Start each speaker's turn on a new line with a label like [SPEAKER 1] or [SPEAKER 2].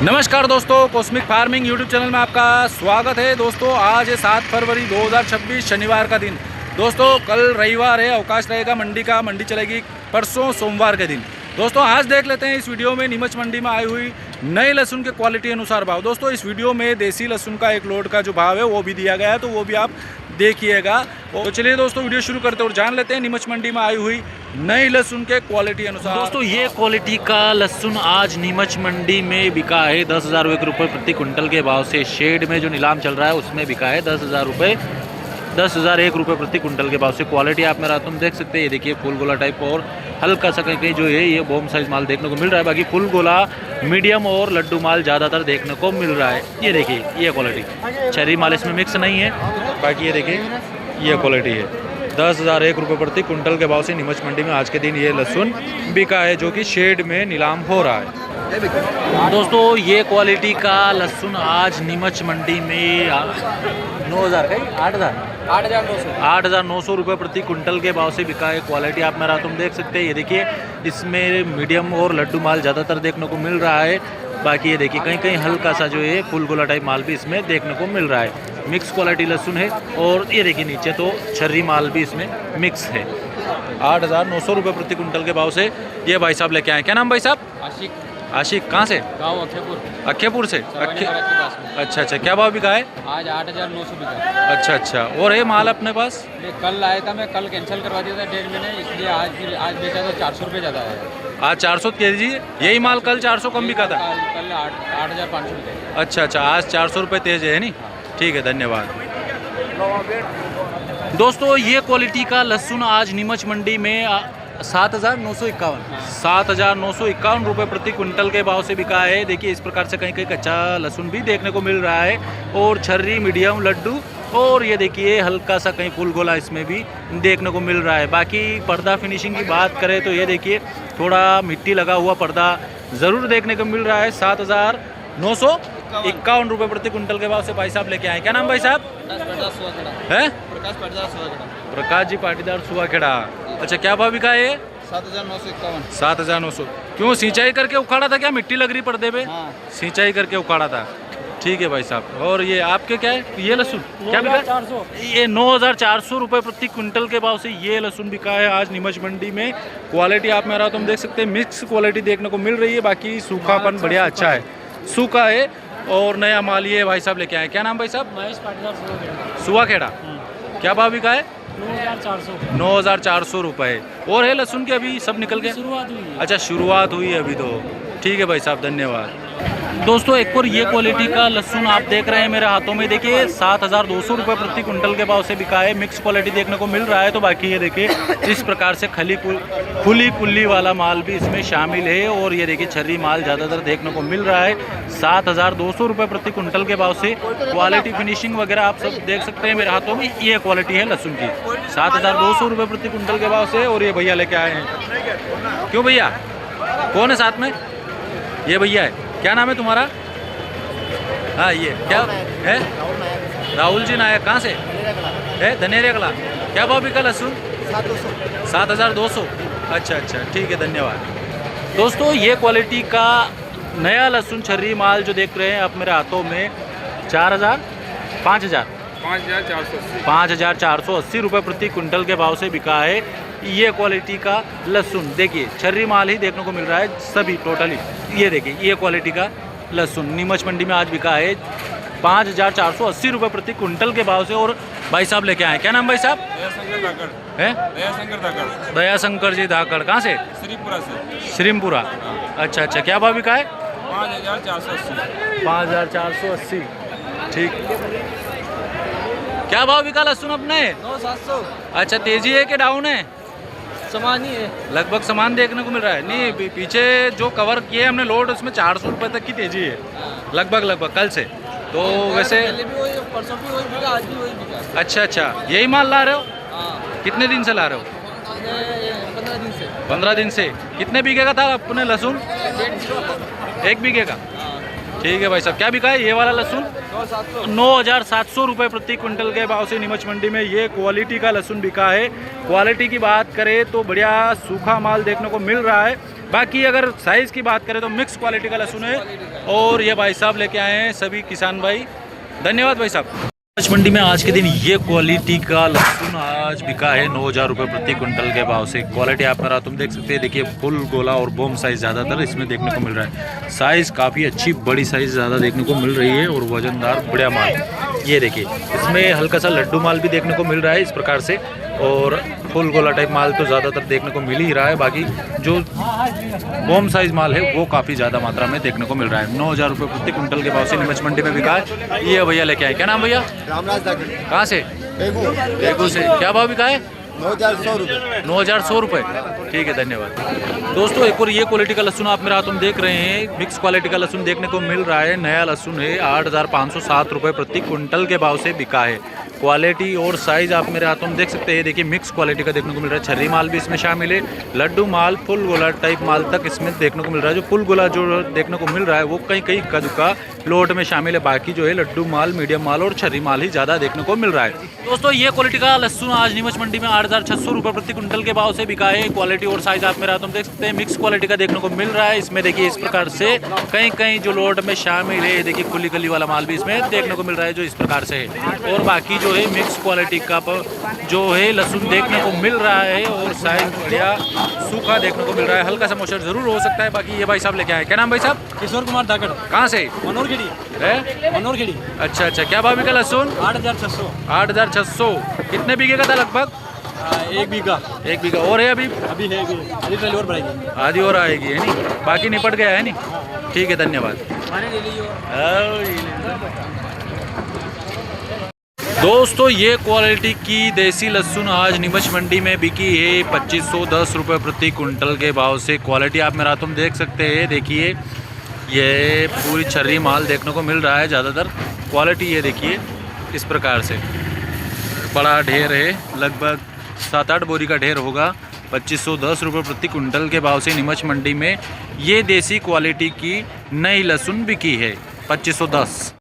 [SPEAKER 1] नमस्कार दोस्तों, cosmic farming YouTube channel में आपका स्वागत है। दोस्तों आज है 7 फरवरी 2026 शनिवार का दिन। दोस्तों कल रविवार है, अवकाश रहेगा मंडी का। मंडी चलेगी परसों सोमवार के दिन। दोस्तों आज देख लेते हैं इस वीडियो में नीमच मंडी में आई हुई नए लहसुन के क्वालिटी अनुसार भाव। दोस्तों इस वीडियो में देसी लहसुन का एक लोड का जो भाव है वो भी दिया गया है, तो वो भी आप देखिएगा। तो चलिए दोस्तों वीडियो शुरू करते हैं और जान लेते हैं नीमच मंडी में आई हुई नई लहसुन के क्वालिटी अनुसार। दोस्तों ये क्वालिटी का लहसुन आज नीमच मंडी में बिका है 10,000 रुपये प्रति कुंटल के भाव से। शेड में जो नीलाम चल रहा है उसमें बिका है 10,000 रुपये, 10,001 रुपये प्रति कुंटल के भाव से। क्वालिटी आप मेरा तुम देख सकते हैं, ये देखिए फुल गोला टाइप और हल्का सा कहीं जो है ये बॉम साइज माल देखने को मिल रहा है। बाकी फुल गोला, मीडियम और लड्डू माल ज़्यादातर देखने को मिल रहा है। ये देखिए ये क्वालिटी, छरी माल इसमें मिक्स नहीं है। बाकी ये देखिए ये क्वालिटी है 10,001 रुपये प्रति कुंटल के भाव से नीमच मंडी में आज के दिन ये लहसुन बिका है, जो कि शेड में नीलाम हो रहा है। दोस्तों ये क्वालिटी का लहसुन आज नीमच मंडी में 9,000 का 8,900 रुपये प्रति कुंटल के भाव से बिका है। क्वालिटी आप मेरा तुम देख सकते हैं, ये देखिए इसमें मीडियम और लड्डू माल ज़्यादातर देखने को मिल रहा है। बाकी ये देखिए कहीं कहीं हल्का सा जो है फुल गोला टाइप माल भी इसमें देखने को मिल रहा है। मिक्स क्वालिटी लहसुन है और ये देखिए नीचे तो छर्री माल भी इसमें मिक्स है। 8,900 रुपये प्रति कुंटल के भाव से ये भाई साहब लेके आए। क्या नाम भाई साहब?
[SPEAKER 2] आशिक।
[SPEAKER 1] आशिक कहाँ से?
[SPEAKER 2] गाँव अक्खेपुर।
[SPEAKER 1] अक्खेपुर से? अच्छा अच्छा, क्या भाव बिका है?
[SPEAKER 2] आज 8,900 बिका।
[SPEAKER 1] अच्छा अच्छा, और ये माल अपने पास?
[SPEAKER 2] ये कल आया था, मैं कल कैंसिल करवा दिया था 1.5 महीने, इसलिए आज बेचा था 400 रुपये ज़्यादा है।
[SPEAKER 1] आज 400 कह दीजिए, यही माल कल 400 कम बिका था?
[SPEAKER 2] कल 8,500 रुपये।
[SPEAKER 1] अच्छा अच्छा, आज 400 रुपये तेज है नहीं? ठीक है, धन्यवाद। दोस्तों ये क्वालिटी का लहसुन आज नीमच मंडी में 7,951 रुपये प्रति कुंटल के भाव से बिका है। देखिए इस प्रकार से कहीं कहीं कच्चा लहसुन भी देखने को मिल रहा है और छर्री, मीडियम, लड्डू और ये देखिए हल्का सा कहीं फुल गोला इसमें भी देखने को मिल रहा है। बाकी पर्दा फिनिशिंग की बात करें तो ये देखिए थोड़ा मिट्टी लगा हुआ पर्दा ज़रूर देखने को मिल रहा है। 7,951 रुपये प्रति कुंटल के भाव से भाई साहब लेके आए। क्या नाम भाई साहब है? प्रकाश जी पाटीदार सुवाखेड़ा। अच्छा, क्या भाव बिका है?
[SPEAKER 2] 7,951।
[SPEAKER 1] 7,900। क्यों सिंचाई करके उखाड़ा था क्या? मिट्टी लग रही पर्दे पे?
[SPEAKER 2] हाँ।
[SPEAKER 1] सिंचाई करके उखाड़ा था। ठीक है भाई साहब। और ये आपके क्या है? ये लहसुन क्या बिका?
[SPEAKER 2] 9,400।
[SPEAKER 1] ये 9,400 रुपये प्रति कुंटल के भाव से ये लहसुन बिका है आज नीमच मंडी में। क्वालिटी आप मेरा तुम देख सकते हैं, मिक्स क्वालिटी देखने को मिल रही है। बाकी सूखापन बढ़िया अच्छा है, सूखा है और नया माल ये भाई साहब लेके आए। क्या नाम भाई साहब?
[SPEAKER 2] महेश पाटीदार
[SPEAKER 1] सुवाखेड़ा। क्या भाव बिका है?
[SPEAKER 2] 9,400।
[SPEAKER 1] 9,400 रुपये। और है लहसुन के अभी सब निकल गए?
[SPEAKER 2] शुरुआत हुई है।
[SPEAKER 1] अच्छा शुरुआत हुई है अभी तो। ठीक है भाई साहब, धन्यवाद। दोस्तों एक और ये क्वालिटी का लहसुन आप देख रहे हैं मेरे हाथों में, देखिए 7,200 रुपये प्रति कुंटल के भाव से बिका है। मिक्स क्वालिटी देखने को मिल रहा है। तो बाकी ये देखिए इस प्रकार से खुली पुल्ली वाला माल भी इसमें शामिल है और ये देखिए छर्री माल ज़्यादातर देखने को मिल रहा है। 7,200 रुपये प्रति कुंटल के भाव से। क्वालिटी फिनिशिंग वगैरह आप सब देख सकते हैं मेरे हाथों में। ये क्वालिटी है लहसुन की 7,200 रुपये प्रति कुंटल के भाव से। और ये भैया लेके आए हैं। क्यों भैया, कौन है साथ में? ये भैया है। क्या नाम है तुम्हारा? हाँ ये क्या है? राहुल जी नायक। कहाँ से है? धनेरे कला। क्या भाव बिका लहसुन? 7,200। अच्छा अच्छा, ठीक है, धन्यवाद। दोस्तों ये क्वालिटी का नया लहसुन छर्री माल जो देख रहे हैं आप मेरे हाथों में 5,480 रुपये प्रति कुंटल के भाव से बिका है। ये क्वालिटी का लहसुन देखिए छर्री माल ही देखने को मिल रहा है सभी टोटली। ये देखिए ये क्वालिटी का लहसुन नीमच मंडी में आज बिका है 5,480 रुपये प्रति कुंटल के भाव से। और भाई साहब लेके आए। क्या नाम भाई साहब है? दयाशंकर जी धाकड़। कहाँ से?
[SPEAKER 2] श्रीपुरा से।
[SPEAKER 1] श्रीमपुरा। अच्छा अच्छा, क्या भाव बिका है?
[SPEAKER 2] 5,480।
[SPEAKER 1] 5,480। ठीक। क्या भाव बिका लहसुन अपने?
[SPEAKER 2] 9,700।
[SPEAKER 1] अच्छा, तेजी है कि डाउन है?
[SPEAKER 2] समान ही है,
[SPEAKER 1] लगभग समान देखने को मिल रहा है। नहीं पीछे जो कवर किए हमने लोड उसमें 400 रुपये तक की तेजी है लगभग कल से। तो वैसे
[SPEAKER 2] परसों भी वही बिका, आज भी वही बिका।
[SPEAKER 1] अच्छा अच्छा, यही माल ला रहे हो?
[SPEAKER 2] हाँ।
[SPEAKER 1] कितने दिन से ला रहे हो?
[SPEAKER 2] 15 दिन से।
[SPEAKER 1] 15 दिन से। कितने बीघे का था अपने लहसुन? 1 बीघे का। ठीक है भाई साहब। क्या बिका है ये वाला लहसुन? 9,700 रुपये प्रति क्विंटल के भाव से नीमच मंडी में ये क्वालिटी का लहसुन बिका है। क्वालिटी की बात करें तो बढ़िया सूखा माल देखने को मिल रहा है बाकी अगर साइज़ की बात करें तो मिक्स क्वालिटी का लहसुन है। और ये भाई साहब लेके आए हैं सभी किसान भाई, धन्यवाद भाई साहब। आज मंडी में आज के दिन ये क्वालिटी का लहसुन आज बिका है 9,000 रुपये प्रति क्विंटल के भाव से। क्वालिटी आप मेरा तुम देख सकते हैं, देखिए फुल गोला और बोम साइज़ ज़्यादातर इसमें देखने को मिल रहा है। साइज़ काफ़ी अच्छी बड़ी साइज़ ज़्यादा देखने को मिल रही है और वजनदार बढ़िया माल। ये देखिए इसमें हल्का सा लड्डू माल भी देखने को मिल रहा है इस प्रकार से, और फुल गोला टाइप माल तो ज़्यादातर देखने को मिल ही रहा है। बाकी जो बोम साइज माल है वो काफ़ी ज़्यादा मात्रा में देखने को मिल रहा है। 9,000 रुपये प्रति क्विंटल के भाव से नीमच मंडी में बिका है। ये भैया लेके आए, क्या नाम भैया?
[SPEAKER 3] रामराज दागड़
[SPEAKER 1] कहाँ से? बेगू से। क्या भाव बिका है?
[SPEAKER 3] 9,100 रुपये।
[SPEAKER 1] 9,100 रुपये, ठीक है धन्यवाद। दोस्तों एक और ये क्वालिटी का लहसुन आप मेरा हाथों में देख रहे हैं, मिक्स क्वालिटी का लहसुन देखने को मिल रहा है। नया लहसुन है, 8,507 रुपये प्रति क्विंटल के भाव से बिका है। क्वालिटी और साइज़ आप मेरे हाथों में देख सकते हैं, देखिए मिक्स क्वालिटी का देखने को मिल रहा है। छर्री माल भी इसमें शामिल है, लड्डू माल, फुल गोला टाइप माल तक इसमें देखने को मिल रहा है। जो फुल गोला जो देखने को मिल रहा है वो कहीं कहीं इक्का दुक्का लोट में शामिल है, बाकी जो है लड्डू माल, मीडियम माल और छर्री माल ही ज़्यादा देखने को मिल रहा है। दोस्तों ये क्वालिटी का लहसुन आज नीमच मंडी में 8,600 रुपये प्रति क्विंटल के भाव से बिका है। क्वालिटी और साइज़ आप मेरे हाथों में देख सकते हैं, मिक्स क्वालिटी का देखने को मिल रहा है। इसमें देखिए इस प्रकार से कहीं कहीं जो लोट में शामिल है, देखिए खुली खली वाला माल भी इसमें देखने को मिल रहा है जो इस प्रकार से है। और बाकी जो है मिक्स क्वालिटी का जो है लहसुन देखने को मिल रहा है और साइज बढ़िया सूखा देखने को मिल रहा है। हल्का सा मोशन जरूर हो सकता है। बाकी ये भाई साहब लेके आए, क्या नाम भाई साहब?
[SPEAKER 2] किशोर कुमार धाकड़।
[SPEAKER 1] कहाँ से?
[SPEAKER 2] मनोरखेड़ी
[SPEAKER 1] है?
[SPEAKER 2] मनोरखेड़ी।
[SPEAKER 1] अच्छा अच्छा, क्या भाव बिका लहसुन?
[SPEAKER 2] 8,600।
[SPEAKER 1] 8,600। कितने बीघे का था लगभग?
[SPEAKER 2] 1 बीघा।
[SPEAKER 1] 1 बीघा और है अभी?
[SPEAKER 2] अभी है, अभी ट्रेली और बढ़ाएगी,
[SPEAKER 1] आधी और आएगी है नहीं, बाकी निपट गया है नहीं। ठीक है धन्यवाद। दोस्तों ये क्वालिटी की देसी लहसुन आज नीमच मंडी में बिकी है 2,510 रुपये प्रति क्विंटल के भाव से। क्वालिटी आप मेरे हाथों में देख सकते हैं, देखिए ये पूरी छर्री माल देखने को मिल रहा है ज़्यादातर। क्वालिटी ये देखिए इस प्रकार से बड़ा ढेर है, लगभग 7-8 बोरी का ढेर होगा। 2,510 रुपये प्रति क्विंटल के भाव से नीमच मंडी में ये देसी क्वालिटी की नई लहसुन बिकी है 2,510।